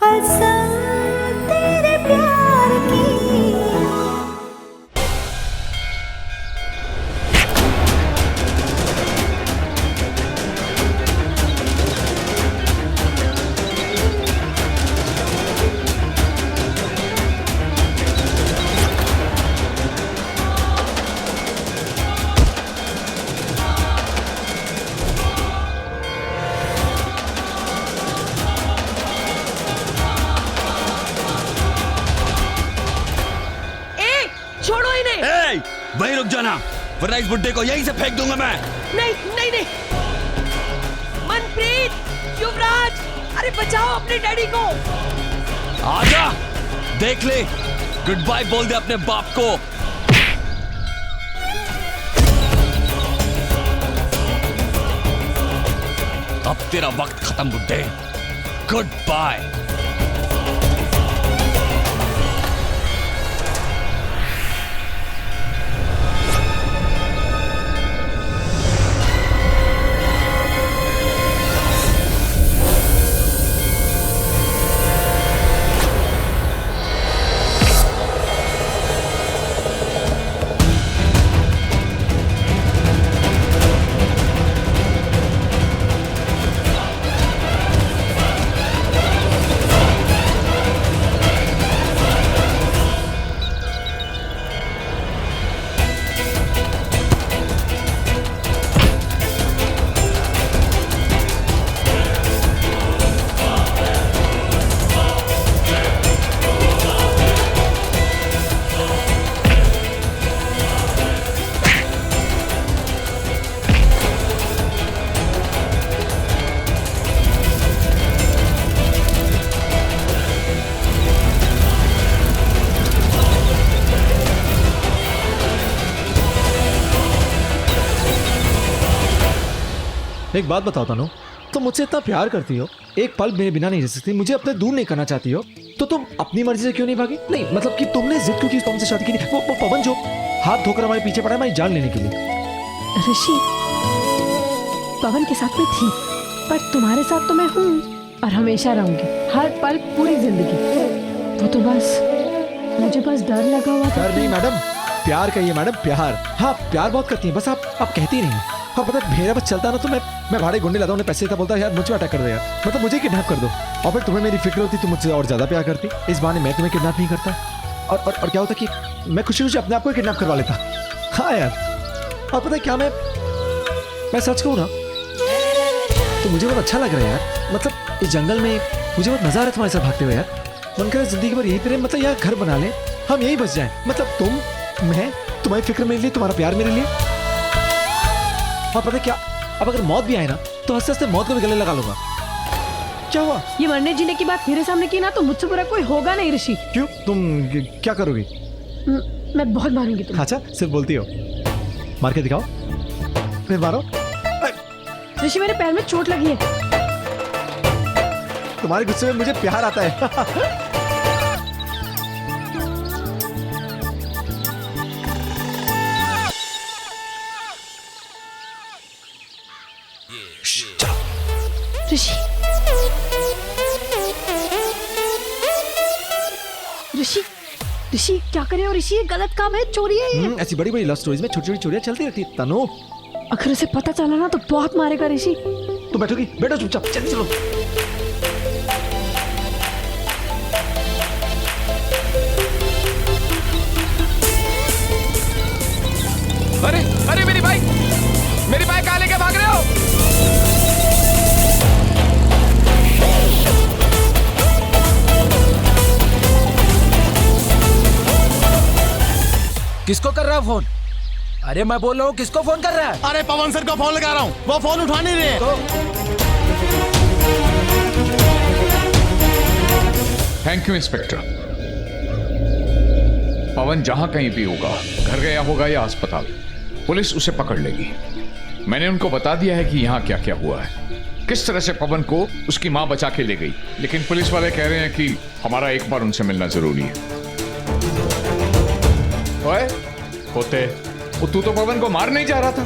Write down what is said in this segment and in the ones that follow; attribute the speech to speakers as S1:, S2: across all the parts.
S1: कसम तेरे प्यार की।
S2: छोड़ो इन्हें।
S3: वहीं रुक जाना, वरना इस बुड्ढे को यहीं से फेंक दूंगा मैं।
S2: नहीं नहीं नहीं, मनप्रीत, युवराज, अरे बचाओ अपने डैडी को।
S3: आजा, देख ले, गुड बाय बोल दे अपने बाप को। अब तेरा वक्त खत्म बुड्ढे, गुड बाय।
S4: एक बात बताओ तनु, तुम मुझसे इतना प्यार करती हो, एक पल मेरे बिना नहीं रह सकती, मुझे अपने दूर नहीं करना चाहती हो, तो तुम अपनी मर्जी से क्यों नहीं भागी? नहीं मतलब कि तुमने जिद क्यों की तुमसे शादी की? वो पवन जो हाथ धोकर हमारे पीछे पड़ा है हमारी जान लेने के लिए।
S5: ऋषि, पवन के साथ में थी, पर तुम्हारे साथ तो मैं हूँ और हमेशा रहूंगी, हर पल, पूरी जिंदगी। वो तो बस मुझे बस डर लगा हुआ था।
S4: डर नहीं मैडम, प्यार कहिए मैडम, प्यार। हाँ प्यार बहुत करती है, बस आप कहती नहीं। हाँ पता है, मेरा बस चलता ना तो मैं भाड़े गुंडे लाता हूँ, उन्हें पैसे देता, बोलता यार मुझे अटैक कर दे यार, मतलब मुझे किडनैप कर दो। और फिर तुम्हें मेरी फिक्र होती, तुम मुझसे और ज्यादा प्यार करती। इस बहाने मैं तुम्हें किडनैप नहीं करता, और क्या होता कि मैं खुशी खुशी अपने आप को किडनैप करवा लेता। हाँ यार, और पता है क्या, मैं सच कहूँ ना तो मुझे बहुत अच्छा लग रहा है यार। मतलब इस जंगल में मुझे बहुत मजा आ रहा है तुम्हारे साथ भागते हुए यार। मन कर जिंदगी भर यहीं पे, मतलब यार घर बना ले, हम यहीं बस जाएं। मतलब तुम, मैं, तुम्हारी फिक्र मेरे लिए, तुम्हारा प्यार मेरे लिए। और पता है क्या, अब अगर मौत भी आए ना तो हंसते हंसते मौत को भी गले लगा लूंगा। क्या हुआ?
S5: ये मरने जीने की बात मेरे सामने की ना तो मुझसे बुरा कोई होगा नहीं ऋषि।
S4: क्यों, तुम क्या करोगी?
S5: मैं बहुत मारूंगी तुम्हें।
S4: अच्छा सिर्फ बोलती हो, मार के दिखाओ, फिर मारो।
S5: ऋषि मेरे पैर में चोट लगी है।
S4: तुम्हारे गुस्से में मुझे प्यार आता है।
S5: ऋषि, ऋषि, ऋषि क्या करे हो ऋषि, ये गलत काम है, चोरी है ये।
S4: ऐसी बड़ी बड़ी लव स्टोरीज में छोटी छोटी चोरियां चलती रहती है तनु।
S5: अगर उसे पता चला ना तो बहुत मारेगा ऋषि।
S4: तो बैठोगी, बैठो चुपचाप, जल्दी चलो।
S6: अरे अरे मेरी बाइक कहाँ लेके भाग रहे हो?
S7: किसको कर रहा है फोन? अरे मैं बोल रहा हूँ किसको फोन कर रहा है?
S6: अरे पवन सर को फोन लगा रहा हूँ, वो फोन उठा नहीं रहे।
S8: Thank you inspector. पवन जहां कहीं भी होगा, घर गया होगा या अस्पताल, पुलिस उसे पकड़ लेगी। मैंने उनको बता दिया है कि यहाँ क्या क्या हुआ है, किस तरह से पवन को उसकी माँ बचा के ले गई, लेकिन पुलिस वाले कह रहे हैं कि हमारा एक बार उनसे मिलना जरूरी है। ओए होते, तू तो पवन को मार नहीं जा रहा था।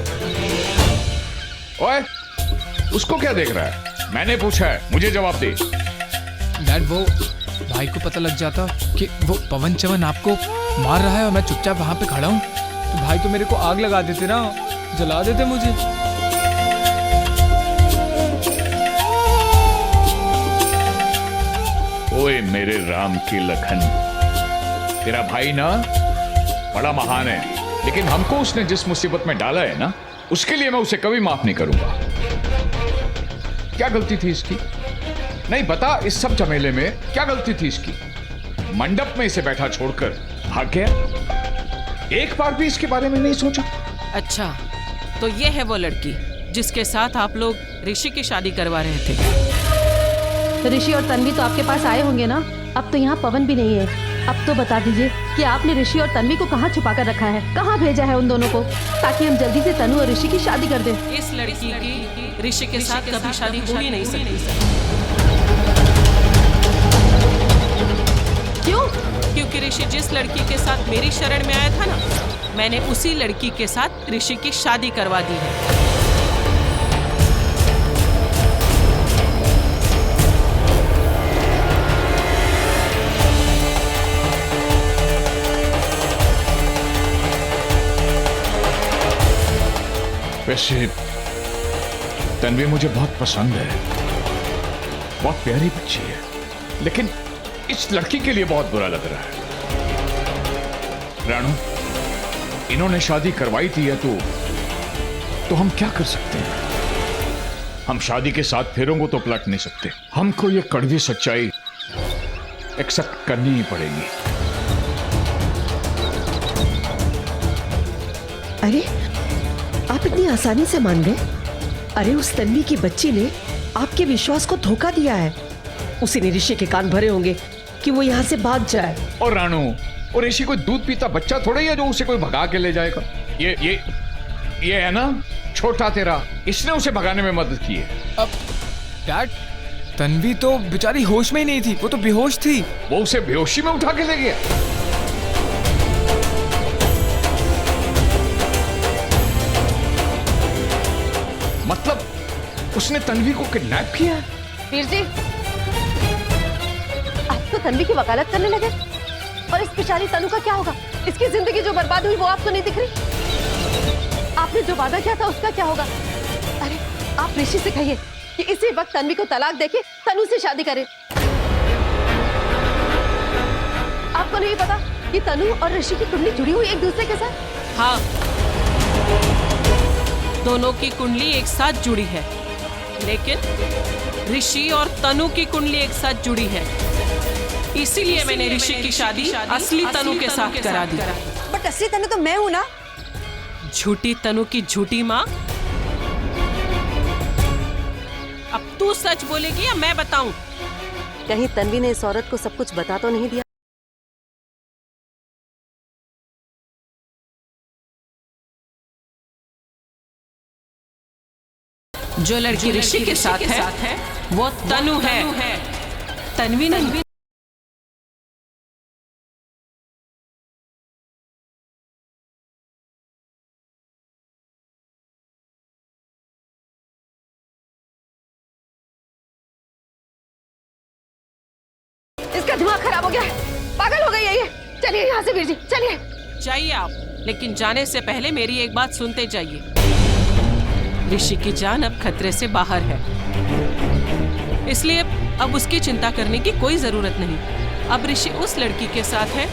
S8: ओए उसको क्या देख रहा है? मैंने पूछा है, मुझे जवाब दे।
S6: डैड वो भाई को पता लग जाता कि वो पवन चवन आपको मार रहा है और मैं चुपचाप वहां पे खड़ा हूँ, तो भाई तो मेरे को आग लगा देते ना, जला देते मुझे।
S8: ओए मेरे राम की लखन, तेरा भाई ना बड़ा महान है, लेकिन हमको उसने जिस मुसीबत में डाला है ना, उसके लिए मैं उसे कभी माफ नहीं करूंगा। क्या गलती थी इसकी? नहीं बता, इस सब झमेले में क्या गलती थी इसकी? मंडप में इसे बैठा छोड़कर भाग गया। एक बार भी इसके बारे में नहीं सोचा।
S2: अच्छा, तो ये है वो लड़की जिसके साथ आप लोग ऋषि की शादी करवा रहे थे।
S5: ऋषि और तन्वी तो आपके पास आए होंगे ना? अब तो यहाँ पवन भी नहीं है। अब तो बता दीजिए कि आपने ऋषि और तन्वी को कहाँ छुपा कर रखा है, कहाँ भेजा है उन दोनों को, ताकि हम जल्दी से तनु और ऋषि की शादी कर दें।
S2: इस लड़की की ऋषि के साथ कभी शादी हो ही नहीं सकती।
S5: क्यों?
S2: क्योंकि ऋषि जिस लड़की के साथ मेरी शरण में आया था ना, मैंने उसी लड़की के साथ ऋषि की शादी करवा दी है।
S8: वैसे तन्वी मुझे बहुत पसंद है, बहुत प्यारी बच्ची है, लेकिन इस लड़की के लिए बहुत बुरा लग रहा है। रानू, इन्होंने शादी करवाई थी तो हम क्या कर सकते हैं? हम शादी के साथ फेरों को तो पलट नहीं सकते। हमको ये कड़वी सच्चाई एक्सेप्ट करनी ही पड़ेगी।
S9: अरे आप इतनी आसानी से मान गए? अरे उस तन्वी की बच्ची ने आपके विश्वास को धोखा दिया है। उसी ने ऋषि के कान भरे होंगे कि वो यहाँ से भाग जाए।
S8: और रानू, और ऋषि कोई दूध पीता बच्चा थोड़ा ही है जो उसे कोई भगा के ले जाएगा। ये है ना छोटा तेरा, इसने उसे भगाने में मदद की है।
S6: अब डैड, तन्वी तो बेचारी होश में ही नहीं थी, वो तो बेहोश थी।
S8: वो उसे बेहोशी में उठा के ले गया। मतलब उसने तन्वी को किडनैप किया?
S5: वीर जी, आप तो तन्वी की वकालत करने लगे, और इस बेचारी तनु का क्या होगा? इसकी जिंदगी जो बर्बाद हुई वो आपको नहीं दिख रही? आपने जो वादा किया था उसका क्या होगा? अरे आप ऋषि से कहिए कि इसी वक्त तन्वी को तलाक देके तनु से शादी करे। आपको नहीं पता कि तनु और ऋषि की कुंडली जुड़ी हुई एक दूसरे के साथ?
S2: हाँ, दोनों की कुंडली एक साथ जुड़ी है, लेकिन ऋषि और तनु की कुंडली एक साथ जुड़ी है। इसीलिए मैंने ऋषि की शादी असली तनु के साथ करा दी।
S1: बट असली तनु तो मैं हूँ ना।
S2: झूठी तनु की झूठी माँ। अब तू सच बोलेगी या मैं बताऊं?
S9: कहीं तन्वी ने इस औरत को सब कुछ बता तो नहीं दिया?
S2: जो लड़की ऋषि के साथ है वो तनु है, तन्वी नहीं।
S5: इसका दिमाग खराब हो गया है, पागल हो गई है ये। चलिए यहाँ से वीर जी, चलिए।
S2: चाहिए आप, लेकिन जाने से पहले मेरी एक बात सुनते जाइए। ऋषि की जान अब खतरे से बाहर है, इसलिए अब उसकी चिंता करने की कोई जरूरत नहीं। अब ऋषि उस लड़की के साथ है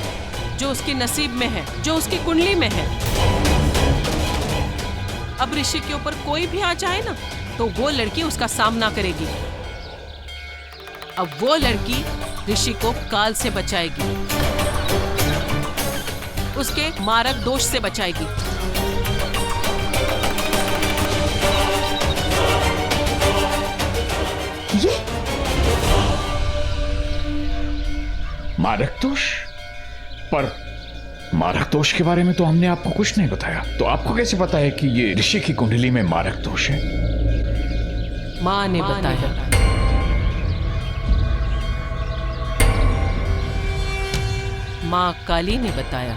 S2: जो उसके नसीब में है, जो उसकी कुंडली में है। अब ऋषि के ऊपर कोई भी आ जाए ना, तो वो लड़की उसका सामना करेगी। अब वो लड़की ऋषि को काल से बचाएगी, उसके मारक दोष से बचाएगी।
S9: ये
S8: मारक दोष? पर मारक दोष के बारे में तो हमने आपको कुछ नहीं बताया, तो आपको कैसे पता है कि ये ऋषि की कुंडली में मारक दोष है?
S2: माँ ने बताया। माँ काली ने बताया।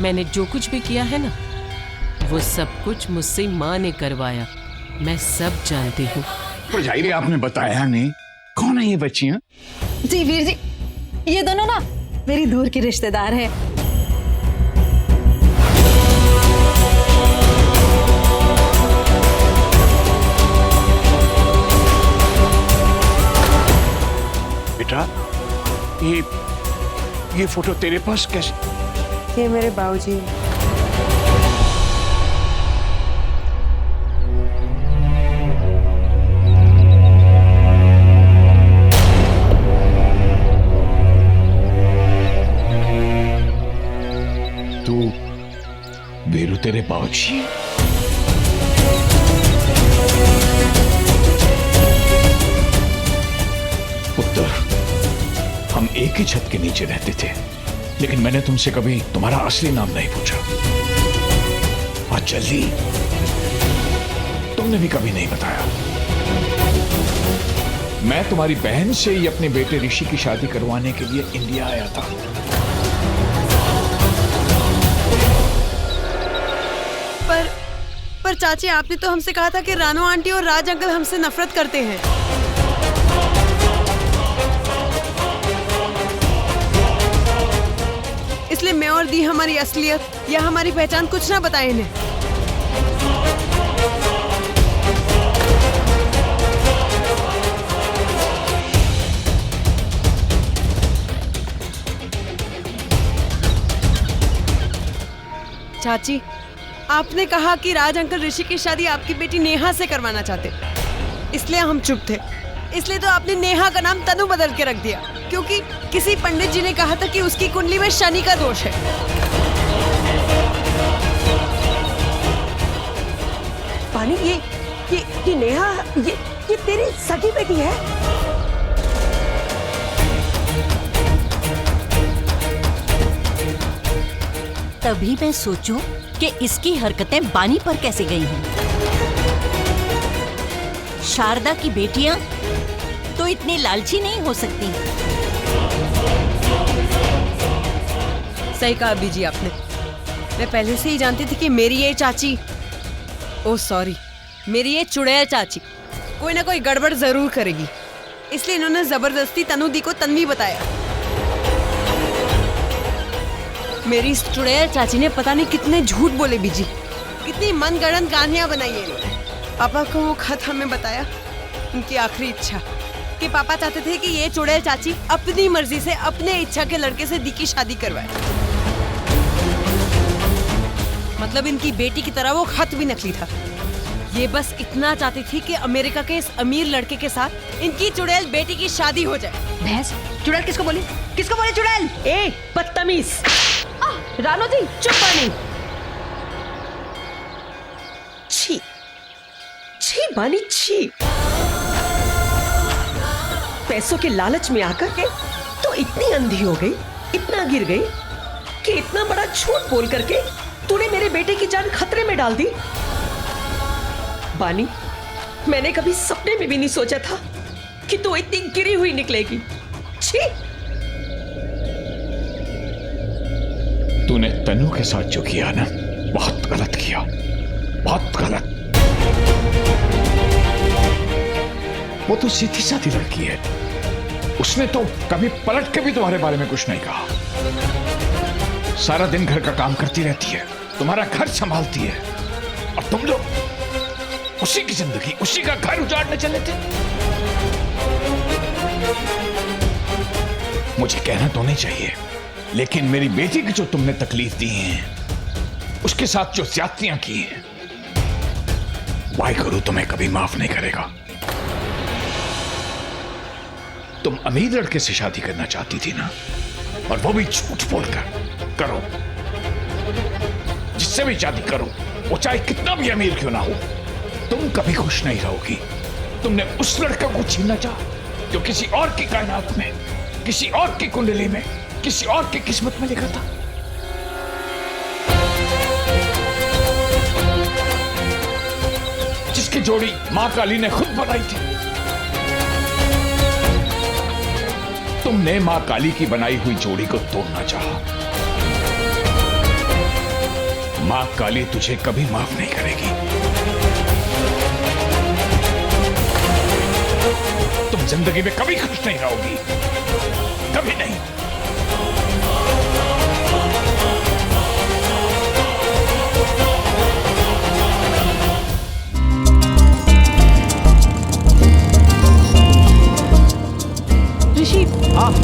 S2: मैंने जो कुछ भी किया है ना, वो सब कुछ मुझसे माँ ने करवाया। मैं सब जानती हूँ।
S8: भरजाई आपने बताया नहीं, कौन है ये बच्चियां?
S1: जी वीर जी, ये दोनों ना मेरी दूर की रिश्तेदार है।
S8: बेटा, ये फोटो तेरे पास कैसे?
S1: ये मेरे बाबूजी।
S8: तू वीरू तेरे बाबूजी? पुत्र, हम एक ही छत के नीचे रहते थे, लेकिन मैंने तुमसे कभी तुम्हारा असली नाम नहीं पूछा। आज जल्दी तुमने भी कभी नहीं बताया। मैं तुम्हारी बहन से ही अपने बेटे ऋषि की शादी करवाने के लिए इंडिया आया था।
S1: पर चाची, आपने तो हमसे कहा था कि रानो आंटी और राज अंकल हमसे नफरत करते हैं। इसलिए मैं और दी हमारी असलियत या हमारी पहचान कुछ ना बताए इन्हें। चाची, आपने कहा कि राज अंकल ऋषि की शादी आपकी बेटी नेहा से करवाना चाहते, इसलिए हम चुप थे। इसलिए तो आपने नेहा का नाम तनु बदल के रख दिया, क्योंकि किसी पंडित जी ने कहा था कि उसकी कुंडली में शनि का दोष है।
S9: पानी, ये नेहा, ये तेरी सगी बेटी है?
S10: तभी मैं सोचूं कि इसकी हरकतें बानी पर कैसे गई हैं। शारदा की बेटियां तो इतनी लालची नहीं हो सकती।
S1: सही कहा बीजी आपने। मैं पहले से ही जानती थी कि मेरी ये चाची, ओह सॉरी, मेरी ये चुड़ैल चाची कोई ना कोई गड़बड़ जरूर करेगी। इसलिए इन्होंने जबरदस्ती तनु दी को तन्वी बताया। मेरी इस चुड़ैल चाची ने पता नहीं कितने झूठ बोले बीजी, कितनी मनगढ़ंत कहानियां बनाई है इन्होंने। पापा को वो खत हमें बताया, उनकी आखिरी इच्छा कि पापा चाहते थे कि ये चुड़ैल चाची अपनी मर्जी से अपने इच्छा के लड़के से दी की शादी करवाए। मतलब इनकी बेटी की तरह वो खत भी नकली था। ये बस इतना चाहती थी कि अमेरिका के इस अमीर लड़के के साथ इनकी चुड़ैल बेटी की शादी हो जाए।
S9: भैंस, चुड़ैल किसको बोली? किसको बोली चुड़ैल? ए बदतमीज! रानो जी चुप बानी। छी छी बानी छी। पैसों के लालच में आकर के तो इतनी अंधी हो गई, इतना गिर गई कि इतना बड़ा झूठ बोल करके तूने मेरे बेटे की जान खतरे में डाल दी। बानी, मैंने कभी सपने में भी नहीं सोचा था कि तू इतनी गिरी हुई निकलेगी। छी!
S8: तूने तनु के साथ जो किया ना, बहुत गलत किया, बहुत गलत। वो तो सीधी साधी लड़की है, उसने तो कभी पलट के भी तुम्हारे बारे में कुछ नहीं कहा। सारा दिन घर का काम करती रहती है, तुम्हारा घर संभालती है, और तुम लोग उसी की जिंदगी, उसी का घर उजाड़ने चले थे। मुझे कहना तो नहीं चाहिए, लेकिन मेरी बेटी की जो तुमने तकलीफ दी है, उसके साथ जो ज्यादतियां की हैं, वाहिगुरु तुम्हें कभी माफ नहीं करेगा। तुम अमीर लड़के से शादी करना चाहती थी ना, और वो भी झूठ बोलकर। करो, जिससे भी शादी करो, वो चाहे कितना भी अमीर क्यों ना हो, तुम कभी खुश नहीं रहोगी। तुमने उस लड़के को छीनना चाहा जो किसी और की कायनात में, किसी और की कुंडली में, किसी और की किस्मत में लिखा था। जिसकी जोड़ी मां काली ने खुद बनाई थी। तुमने मां काली की बनाई हुई जोड़ी को तोड़ना चाहा। मां काली तुझे कभी माफ नहीं करेगी। जिंदगी में कभी खुश नहीं रहोगी, कभी नहीं।
S5: ऋषि,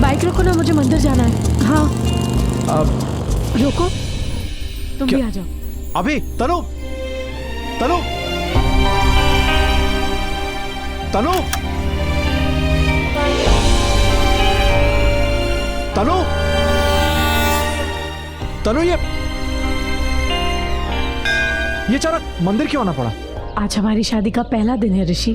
S5: बाइक रोको ना, मुझे मंदिर जाना है। हाँ रोको, तुम भी आ जाओ।
S4: अभी तनु, तनु, तनु, तनु, तनु, ये अचानक मंदिर क्यों आना पड़ा?
S5: आज हमारी शादी का पहला दिन है ऋषि।